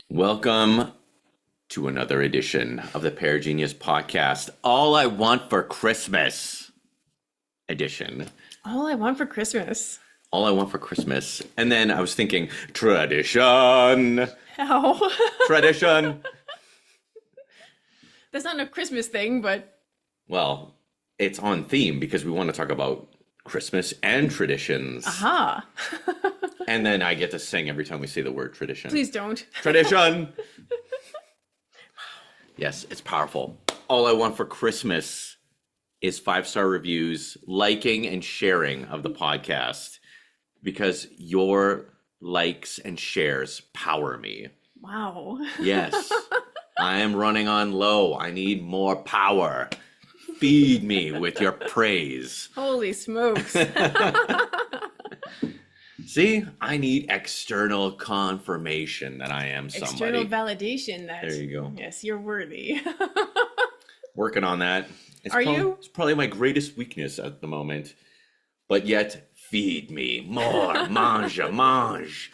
Welcome to another edition of the Pear Genius Podcast. All I Want for Christmas edition. All I want for Christmas. All I Want for Christmas. And then I was thinking, tradition. How? Tradition. That's not a Christmas thing, but... Well, it's on theme because we want to talk about Christmas and traditions. Aha. And then I get to sing every time we say the word tradition. Please don't. Tradition. Yes, it's powerful. All I want for Christmas is 5-star reviews, liking and sharing of the podcast, because your likes and shares power me. Wow. Yes, I am running on low. I need more power. Feed me with your praise. Holy smokes. See, I need external confirmation that I am somebody. External validation that... There you go. Yes, you're worthy. Working on that. Are you? It's probably my greatest weakness at the moment. But yet, feed me more. Mange.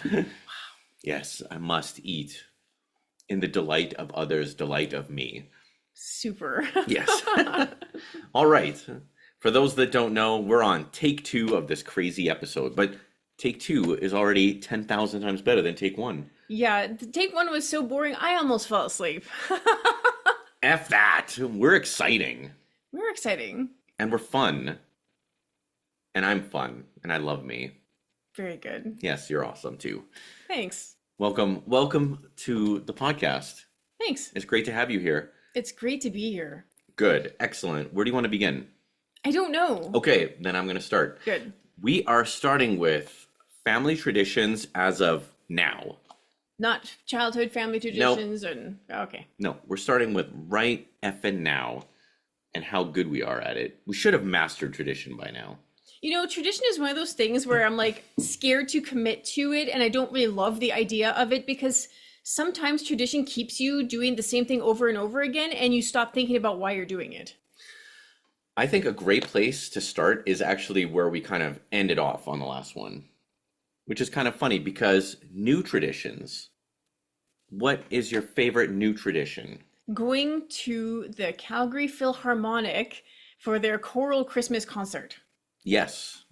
Yes, I must eat in the delight of others, delight of me. Super. Yes. All right. For those that don't know, we're on take 2 of this crazy episode. But take 2 is already 10,000 times better than take 1. Yeah, take 1 was so boring, I almost fell asleep. F that. We're exciting. We're exciting. And we're fun. And I'm fun. And I love me. Very good. Yes, you're awesome too. Thanks. Welcome to the podcast. Thanks. It's great to have you here. It's great to be here. Good. Excellent. Where do you want to begin? I don't know. Okay, then I'm going to start. Good. We are starting with family traditions as of now. Not childhood family traditions and... Okay. No, we're starting with right effing now and how good we are at it. We should have mastered tradition by now. You know, tradition is one of those things where I'm like scared to commit to it, and I don't really love the idea of it because sometimes tradition keeps you doing the same thing over and over again, and you stop thinking about why you're doing it. I think a great place to start is actually where we kind of ended off on the last one, which is kind of funny because new traditions. What is your favorite new tradition? Going to the Calgary Philharmonic for their choral Christmas concert. Yes.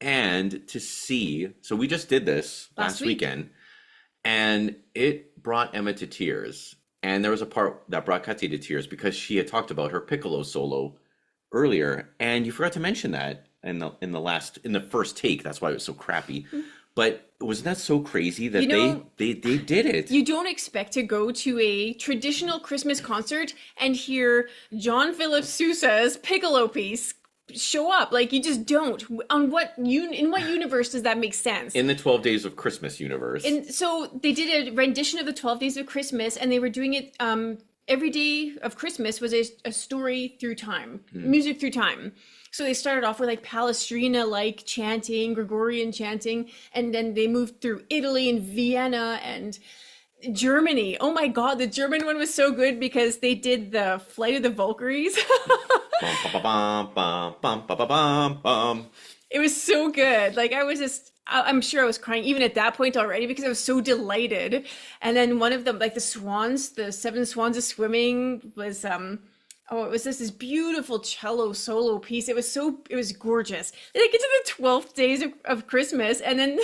And to see, so we just did this last weekend, and it brought Emma to tears. And there was a part that brought Kati to tears because she had talked about her piccolo solo earlier, and you forgot to mention that in the first take. That's why it was so crappy. But wasn't that so crazy that they did it? You don't expect to go to a traditional Christmas concert and hear John Philip Sousa's piccolo piece show up. Like, you just don't. In what universe does that make sense? In the 12 Days of Christmas universe. And so they did a rendition of the 12 Days of Christmas, and they were doing it every day of Christmas was a story through time, music through time. So they started off with like Palestrina-like chanting, Gregorian chanting, and then they moved through Italy and Vienna and Germany. Oh my God, the German one was so good because they did the Flight of the Valkyries. It was so good. Like, I'm sure I was crying even at that point already because I was so delighted. And then one of them, like the 7 swans of swimming was, it was this beautiful cello solo piece. It was gorgeous. Then I get to the 12th days of Christmas, and then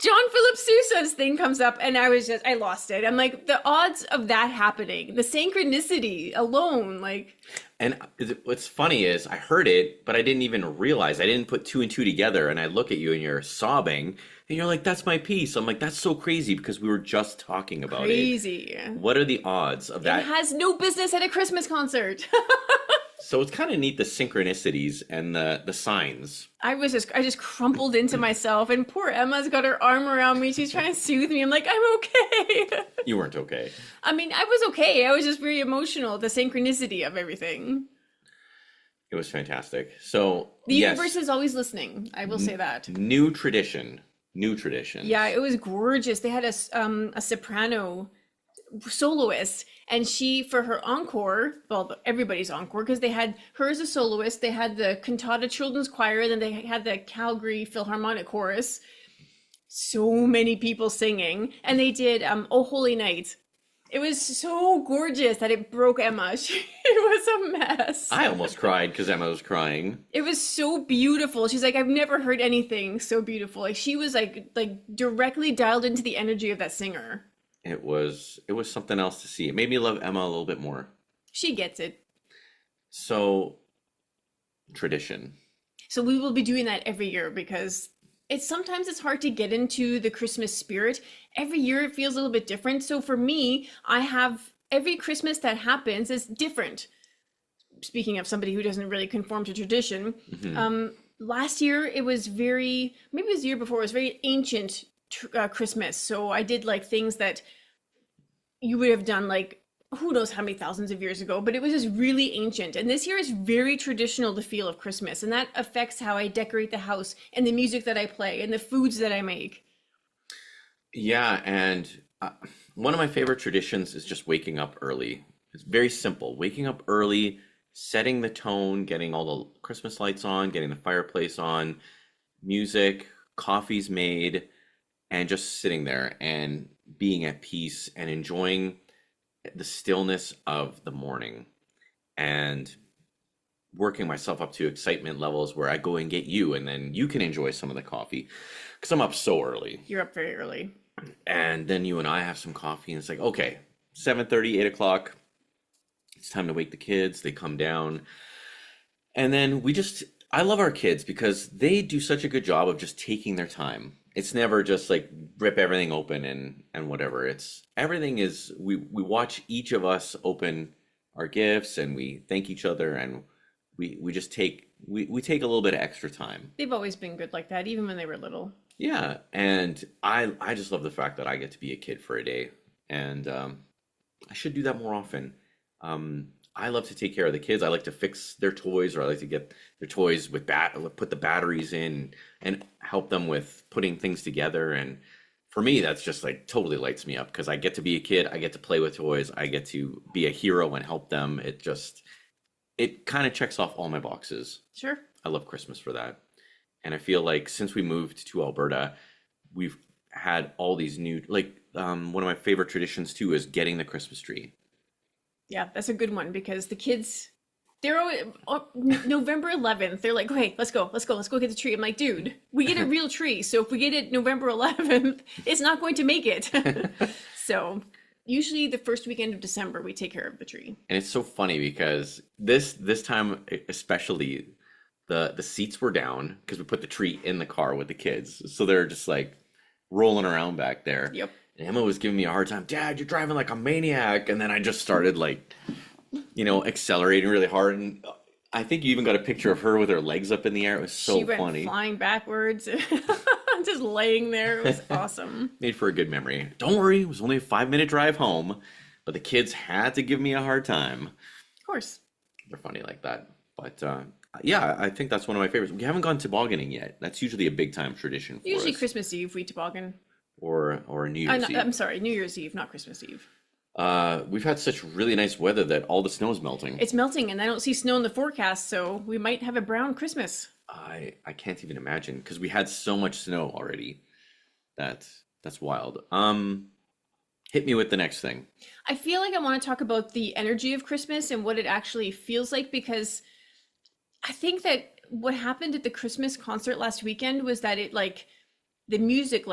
John Philip Sousa's thing comes up, and I lost it. I'm like, the odds of that happening, the synchronicity alone, like. And what's funny is I heard it, but I didn't even realize. I didn't put 2 and 2 together, and I look at you and you're sobbing, and you're like, that's my piece. I'm like, that's so crazy because we were just talking about it. Crazy. What are the odds of that? It has no business at a Christmas concert. So it's kind of neat, the synchronicities and the signs. I just crumpled into myself, and poor Emma's got her arm around me. She's trying to soothe me. I'm like, I'm okay. You weren't okay. I mean, I was okay. I was just very emotional, the synchronicity of everything. It was fantastic. So the universe is always listening. I will say that. New tradition. Yeah, it was gorgeous. They had a soprano soloist, and she, for her encore, well, everybody's encore, because they had her as a soloist, they had the Cantata Children's Choir, then they had the Calgary Philharmonic Chorus. So many people singing, and they did "Oh Holy Night." It was so gorgeous that it broke Emma. It was a mess. I almost cried because Emma was crying. It was so beautiful. She's like, I've never heard anything so beautiful. Like she was like directly dialed into the energy of that singer. It was something else to see. It made me love Emma a little bit more. She gets it. So, tradition. So we will be doing that every year because sometimes it's hard to get into the Christmas spirit. Every year it feels a little bit different. So for me, I have every Christmas that happens is different. Speaking of somebody who doesn't really conform to tradition, last year it was maybe it was the year before, it was very ancient Christmas. So I did like things that you would have done like who knows how many thousands of years ago, but it was just really ancient. And this year is very traditional, the feel of Christmas, and that affects how I decorate the house and the music that I play and the foods that I make. Yeah, and one of my favorite traditions is just waking up early. It's very simple. Waking up early, setting the tone, getting all the Christmas lights on, getting the fireplace on, music, coffee's made, and just sitting there and being at peace and enjoying the stillness of the morning and working myself up to excitement levels where I go and get you and then you can enjoy some of the coffee because I'm up so early. You're up very early. And then you and I have some coffee and it's like, okay, 7:30, 8 o'clock. It's time to wake the kids. They come down. And then I love our kids because they do such a good job of just taking their time. It's never just like rip everything open and whatever. It's everything is we watch each of us open our gifts and we thank each other and we just take we take a little bit of extra time. They've always been good like that, even when they were little. Yeah, and I just love the fact that I get to be a kid for a day, and I should do that more often. I love to take care of the kids. I like to fix their toys, or I like to get their toys with put the batteries in and help them with putting things together. And for me, that's just like totally lights me up because I get to be a kid. I get to play with toys. I get to be a hero and help them. It kind of checks off all my boxes. Sure. I love Christmas for that. And I feel like since we moved to Alberta, we've had all these new, one of my favorite traditions too is getting the Christmas tree. Yeah, that's a good one because the kids, they're always, November 11th, they're like, okay, let's go get the tree. I'm like, dude, we get a real tree. So if we get it November 11th, it's not going to make it. So usually the first weekend of December, we take care of the tree. And it's so funny because this time especially, the seats were down because we put the tree in the car with the kids. So they're just like rolling around back there. Yep. And Emma was giving me a hard time. Dad, you're driving like a maniac. And then I just started accelerating really hard. And I think you even got a picture of her with her legs up in the air. It was so funny. She went flying backwards, just laying there. It was awesome. Made for a good memory. Don't worry, it was only a 5-minute drive home, but the kids had to give me a hard time. Of course. They're funny like that. But yeah, I think that's one of my favorites. We haven't gone tobogganing yet. That's usually a big time tradition for us. Usually Christmas Eve we toboggan. Or New Year's Eve. I'm sorry, New Year's Eve, not Christmas Eve. We've had such really nice weather that all the snow is melting. It's melting, and I don't see snow in the forecast, so we might have a brown Christmas. I can't even imagine because we had so much snow already. That's wild. Hit me with the next thing. I feel like I want to talk about the energy of Christmas and what it actually feels like because I think that what happened at the Christmas concert last weekend was that the music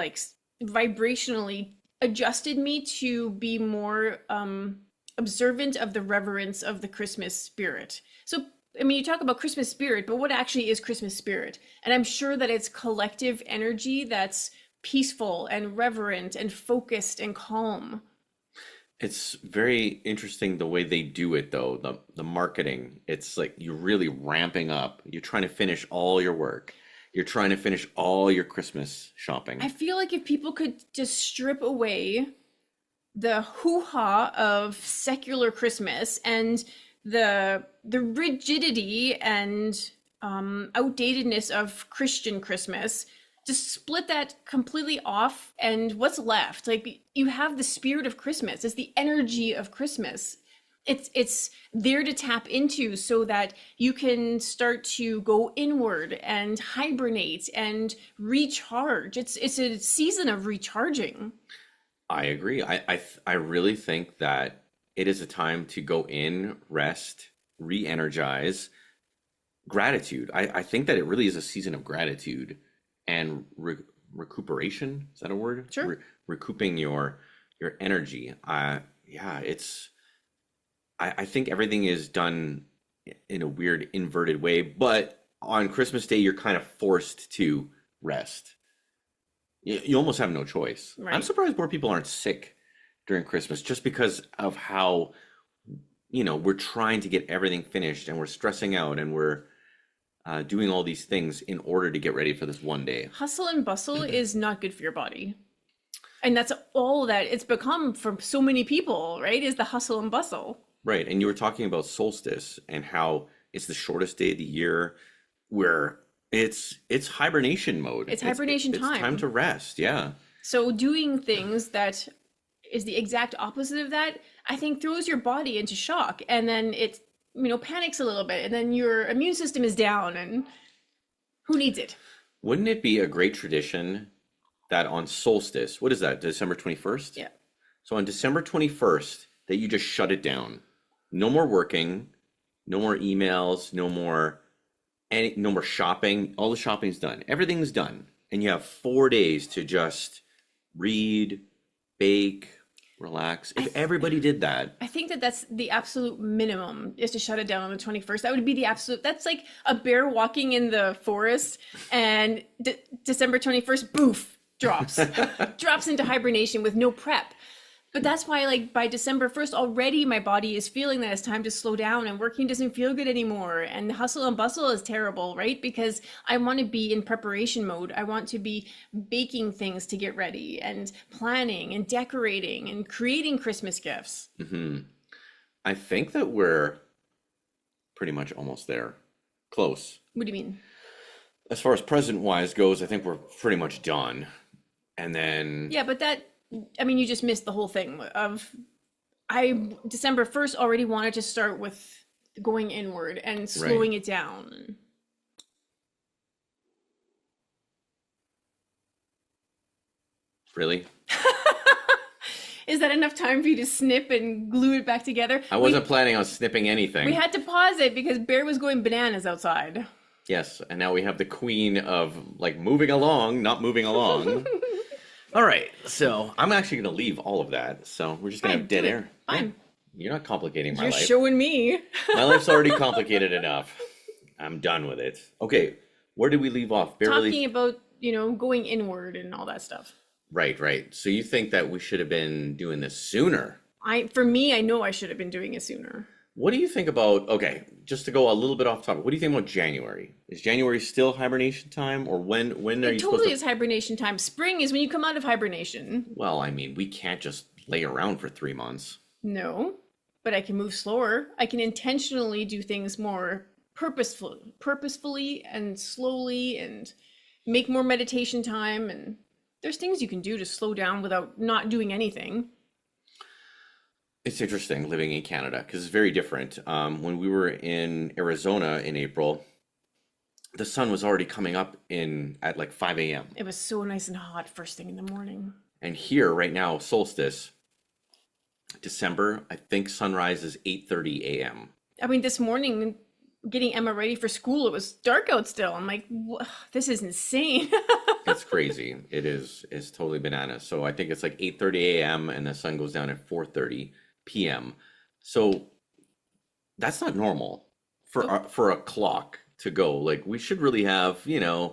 vibrationally adjusted me to be more observant of the reverence of the Christmas spirit. So, I mean, you talk about Christmas spirit, but what actually is Christmas spirit? And I'm sure that it's collective energy that's peaceful and reverent and focused and calm. It's very interesting the way they do it, though. The marketing, it's like you're really ramping up. You're trying to finish all your work. You're trying to finish all your Christmas shopping. I feel like if people could just strip away the hoo-ha of secular Christmas and the rigidity and outdatedness of Christian Christmas, just split that completely off, and what's left? Like, you have the spirit of Christmas. It's the energy of Christmas. It's there to tap into so that you can start to go inward and hibernate and recharge. It's a season of recharging. I agree. I really think that it is a time to go in, rest, re-energize, gratitude. I think that it really is a season of gratitude and recuperation. Is that a word? Sure. Recouping your energy. Yeah, it's. I think everything is done in a weird inverted way, but on Christmas Day you're kind of forced to rest. You almost have no choice. Right. I'm surprised more people aren't sick during Christmas just because of how, we're trying to get everything finished and we're stressing out and we're doing all these things in order to get ready for this one day. Hustle and bustle is not good for your body. And that's all that it's become for so many people, right? Is the hustle and bustle. Right. And you were talking about solstice and how it's the shortest day of the year, where it's hibernation mode. It's hibernation time. It's time to rest. Yeah. So doing things that is the exact opposite of that, I think throws your body into shock, and then it panics a little bit, and then your immune system is down, and who needs it? Wouldn't it be a great tradition that on solstice, what is that, December 21st? Yeah. So on December 21st, that you just shut it down. No more working, no more emails, no more shopping. All the shopping's done. Everything's done. And you have 4 days to just read, bake, relax. If everybody did that. I think that that's the absolute minimum, is to shut it down on the 21st. That would be the absolute, that's like a bear walking in the forest and December 21st, boof, drops into hibernation with no prep. But that's why, like, by December 1st, already my body is feeling that it's time to slow down, and working doesn't feel good anymore. And the hustle and bustle is terrible, right? Because I want to be in preparation mode. I want to be baking things to get ready and planning and decorating and creating Christmas gifts. Mm-hmm. I think that we're pretty much almost there. Close. What do you mean? As far as present-wise goes, I think we're pretty much done. And then... Yeah, but you just missed the whole thing of, December 1st already wanted to start with going inward and slowing it down. Really? Is that enough time for you to snip and glue it back together? I wasn't planning on snipping anything. We had to pause it because Bear was going bananas outside. Yes, and now we have the queen of, like, moving along, not moving along. All right, so I'm actually going to leave all of that. So we're just going to have dead air. Fine. Yeah. You're not complicating my You're life. showing me. My life's already complicated enough. I'm done with it. Okay, where did we leave off? Talking about, going inward and all that stuff. Right. So you think that we should have been doing this sooner? For me, I know I should have been doing it sooner. What do you think about, okay, just to go a little bit off topic, what do you think about January? Is January still hibernation time, or when are you supposed to... It totally is hibernation time. Spring is when you come out of hibernation. Well, I mean, we can't just lay around for 3 months. No, but I can move slower. I can intentionally do things more purposefully and slowly, and make more meditation time. And there's things you can do to slow down without not doing anything. It's interesting living in Canada because it's very different. When we were in Arizona in April, the sun was already coming up at like 5 a.m. It was so nice and hot first thing in the morning. And here right now, solstice, December, I think sunrise is 8:30 a.m. I mean, this morning, getting Emma ready for school, it was dark out still. I'm like, this is insane. It's crazy. It's totally bananas. So I think it's like 8:30 a.m. and the sun goes down at 4:30 p.m. So that's not normal for a clock to go. Like, we should really have, a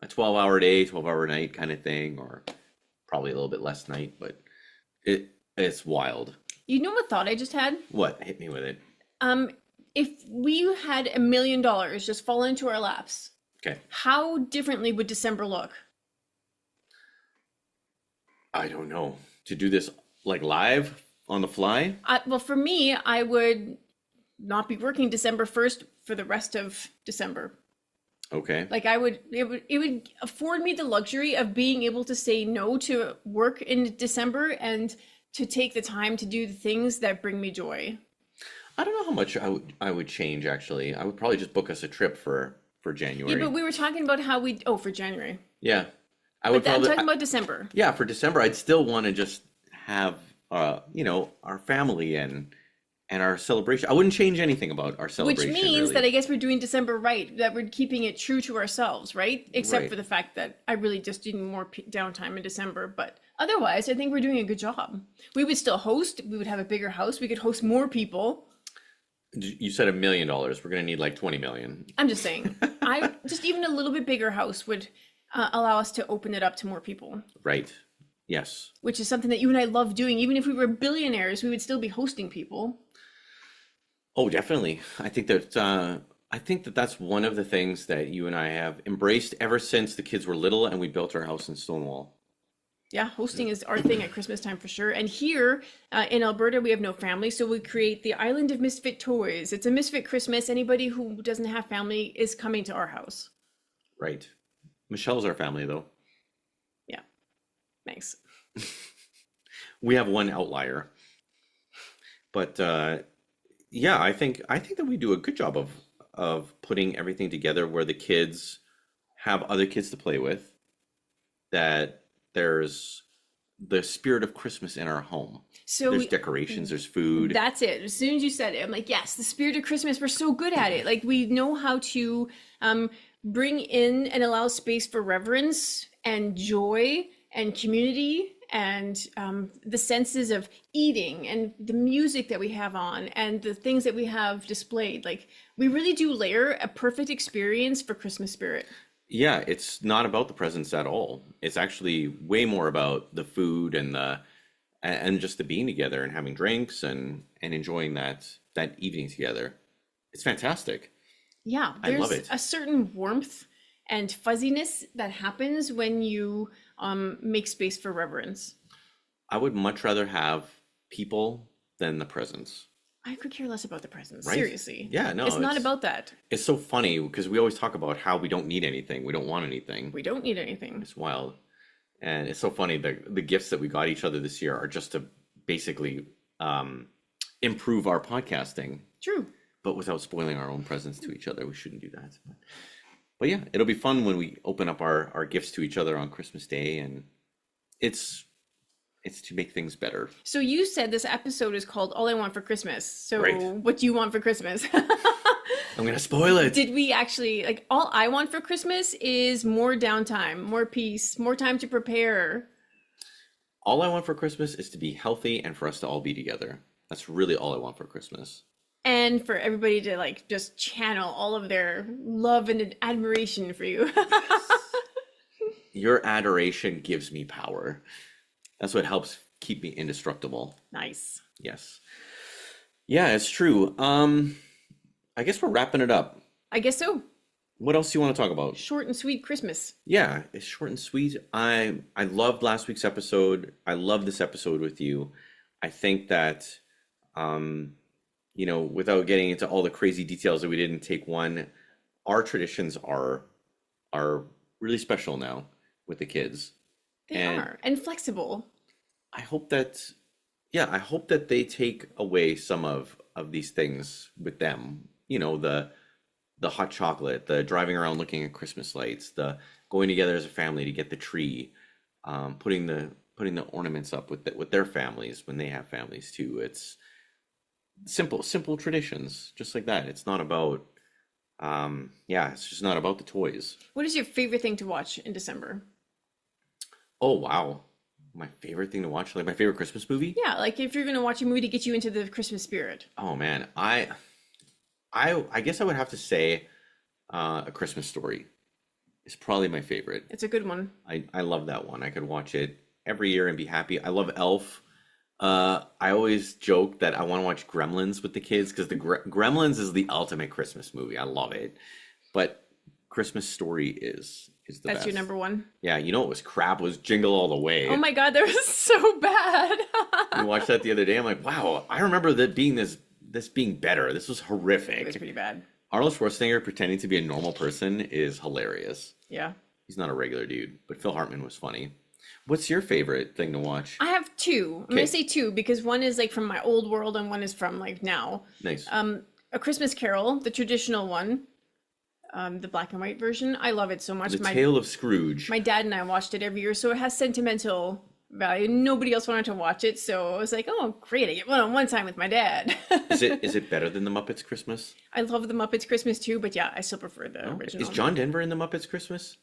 12-hour day, 12-hour night kind of thing, or probably a little bit less night, but it's wild. You know what thought I just had? What? Hit me with it. If we had $1 million just fall into our laps, okay, how differently would December look? I don't know. To do this like live on the fly? Well, for me, I would not be working December 1st for the rest of December. Okay. Like it would afford me the luxury of being able to say no to work in December and to take the time to do the things that bring me joy. I don't know how much I would change actually. I would probably just book us a trip for January. Yeah, but we were talking about how for January. Yeah. I would I'm probably talking about December. Yeah, for December I'd still want to just have our family and our celebration. I wouldn't change anything about our celebration. Which means really. that I guess we're doing December right, that we're keeping it true to ourselves, right? Except Right. for the fact that I really just need more downtime in December. But otherwise, I think we're doing a good job. We would still host. We would have a bigger house. We could host more people. You said $1 million. We're going to need like 20 million. I'm just saying. Just even a little bit bigger house would allow us to open it up to more people. Right. Yes. Which is something that you and I love doing. Even if we were billionaires, we would still be hosting people. Oh, definitely. I think that that's one of the things that you and I have embraced ever since the kids were little and we built our house in Stonewall. Yeah, hosting is our thing at Christmas time for sure. And here in Alberta, we have no family, so we create the Island of Misfit Toys. It's a Misfit Christmas. Anybody who doesn't have family is coming to our house. Right. Michelle's our family, though. Yeah. Thanks. We have one outlier. But yeah, I think that we do a good job of putting everything together where the kids have other kids to play with, that there's the spirit of Christmas in our home. So there's decorations, there's food. That's it. As soon as you said it, I'm like, yes, the spirit of Christmas. We're so good at it. Like we know how to bring in and allow space for reverence and joy and community and the senses of eating and the music that we have on and the things that we have displayed. Like we really do layer a perfect experience for Christmas spirit. Yeah, it's not about the presents at all. It's actually way more about the food and just the being together and having drinks and enjoying that evening together. It's fantastic. Yeah, I love there's it. a certain warmth and fuzziness that happens when you make space for reverence. I would much rather have people than the presents. I could care less about the presents. Right? Seriously. Yeah, no, It's not about that. It's so funny because we always talk about how we don't need anything. We don't want anything. We don't need anything. It's wild. And it's so funny. The gifts that we got each other this year are just to basically improve our podcasting. True. But without spoiling our own presents to each other. We shouldn't do that. But yeah, it'll be fun when we open up our gifts to each other on Christmas Day. And it's to make things better. So you said this episode is called All I Want for Christmas. So Right. what do you want for Christmas? I'm going to spoil it. Did we actually, like, all I want for Christmas is more downtime, more peace, more time to prepare. All I want for Christmas is to be healthy and for us to all be together. That's really all I want for Christmas. And for everybody to, like, just channel all of their love and admiration for you. Your adoration gives me power. That's what helps keep me indestructible. Nice. Yes. Yeah, it's true. I guess we're wrapping it up. I guess so. What else do you want to talk about? Short and sweet Christmas. Yeah, it's short and sweet. I loved last week's episode. I love this episode with you. I think that, without getting into all the crazy details that we didn't take one, our traditions are really special now with the kids. They are. And flexible. I hope that they take away some of these things with them. The hot chocolate, the driving around looking at Christmas lights, the going together as a family to get the tree, putting the ornaments up with their families when they have families too. It's simple traditions, just like that. It's not about it's just not about the toys. What is your favorite thing to watch in December? Oh wow. My favorite thing to watch, like my favorite Christmas movie? Yeah, like if you're going to watch a movie to get you into the Christmas spirit. Oh man, I guess I would have to say A Christmas Story is probably my favorite. It's a good one. I love that one. I could watch it every year and be happy. I love Elf. I always joke that I want to watch Gremlins with the kids because the Gremlins is the ultimate Christmas movie. I love it. But Christmas Story is the That's best. your number one? Yeah, what was crap was Jingle All the Way. Oh my God, that was so bad. I watched that the other day. I'm like, wow, I remember that being this being better. This was horrific. It was pretty bad. Arnold Schwarzenegger pretending to be a normal person is hilarious. Yeah. He's not a regular dude, but Phil Hartman was funny. What's your favorite thing to watch? I have two. I'm Okay. gonna say two because one is like from my old world and one is from like now. Nice. A Christmas Carol, the traditional one, the black and white version. I love it so much. The Tale of Scrooge. My dad and I watched it every year, so it has sentimental value. Nobody else wanted to watch it, so I was like, "Oh, great! I get one time with my dad." Is it better than the Muppets Christmas? I love the Muppets Christmas too, but yeah, I still prefer the original. Is John Denver in the Muppets Christmas?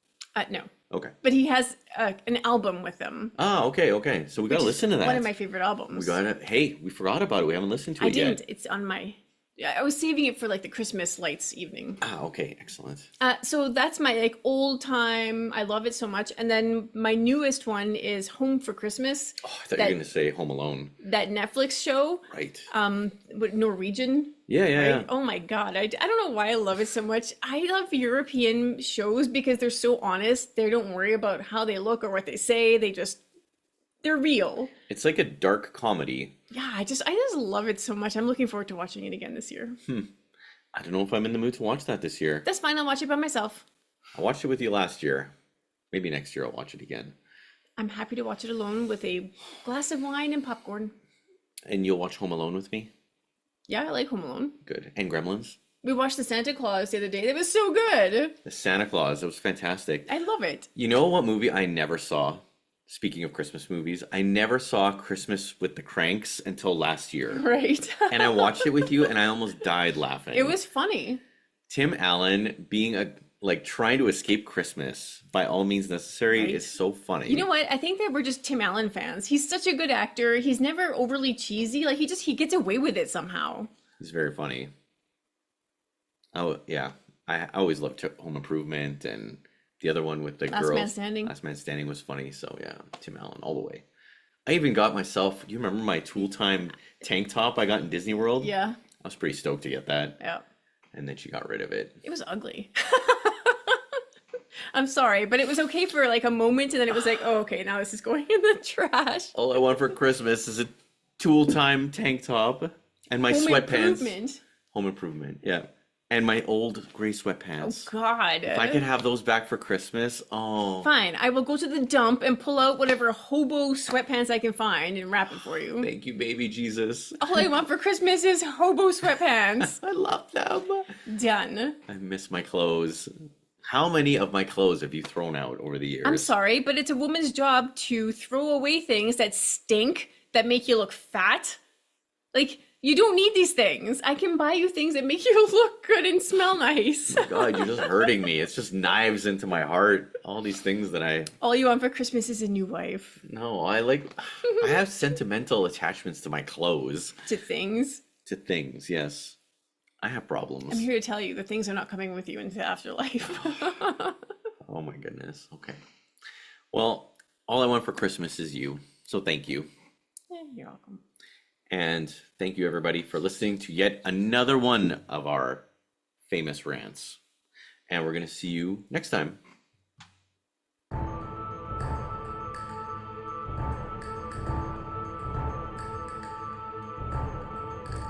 No, Okay. but he has an album with them. Ah, okay. So we gotta listen to that. One of my favorite albums. Hey, we forgot about it. We haven't listened to it yet. I didn't. It's on my. Yeah, I was saving it for like the Christmas lights evening. Ah, okay, excellent. So that's my like old time. I love it so much. And then my newest one is Home for Christmas. Oh, I thought you were gonna say Home Alone. That Netflix show. Right. With Norwegian. Yeah. Oh my God. I don't know why I love it so much. I love European shows because they're so honest. They don't worry about how they look or what they say. They're real. It's like a dark comedy. Yeah, I just love it so much. I'm looking forward to watching it again this year. I don't know if I'm in the mood to watch that this year. That's fine. I'll watch it by myself. I watched it with you last year. Maybe next year I'll watch it again. I'm happy to watch it alone with a glass of wine and popcorn. And you'll watch Home Alone with me? Yeah, I like Home Alone. Good. And Gremlins? We watched the Santa Claus the other day. That was so good. The Santa Claus. It was fantastic. I love it. You know what movie I never saw? Speaking of Christmas movies, I never saw Christmas with the Cranks until last year. Right. And I watched it with you and I almost died laughing. It was funny. Tim Allen being trying to escape Christmas by all means necessary Right. is so funny. You know what? I think that we're just Tim Allen fans. He's such a good actor. He's never overly cheesy. Like he gets away with it somehow. He's very funny. Oh, yeah. I always loved Home Improvement, and the other one with the Last girls. Man Standing. Last Man Standing was funny. So yeah, Tim Allen all the way. I even got myself. Do you remember my Tool Time tank top I got in Disney World? Yeah. I was pretty stoked to get that. Yeah. And then she got rid of it. It was ugly. I'm sorry, but it was okay for like a moment, and then it was like, oh, okay, now this is going in the trash. All I want for Christmas is a Tool Time tank top and my Home sweatpants. Improvement. Home Improvement, yeah. And my old gray sweatpants. Oh God. If I could have those back for Christmas, oh. Fine, I will go to the dump and pull out whatever hobo sweatpants I can find and wrap it for you. Thank you, baby Jesus. All I want for Christmas is hobo sweatpants. I love them. Done. I miss my clothes. How many of my clothes have you thrown out over the years? I'm sorry, but it's a woman's job to throw away things that stink, that make you look fat. Like, you don't need these things. I can buy you things that make you look good and smell nice. Oh my God, you're just hurting me. It's just knives into my heart. All these things that All you want for Christmas is a new wife. No, I have sentimental attachments to my clothes. To things. To things, yes. I have problems. I'm here to tell you the things are not coming with you into the afterlife. Oh my goodness. Okay. Well, all I want for Christmas is you. So thank you. You're welcome. And thank you, everybody, for listening to yet another one of our famous rants. And we're going to see you next time.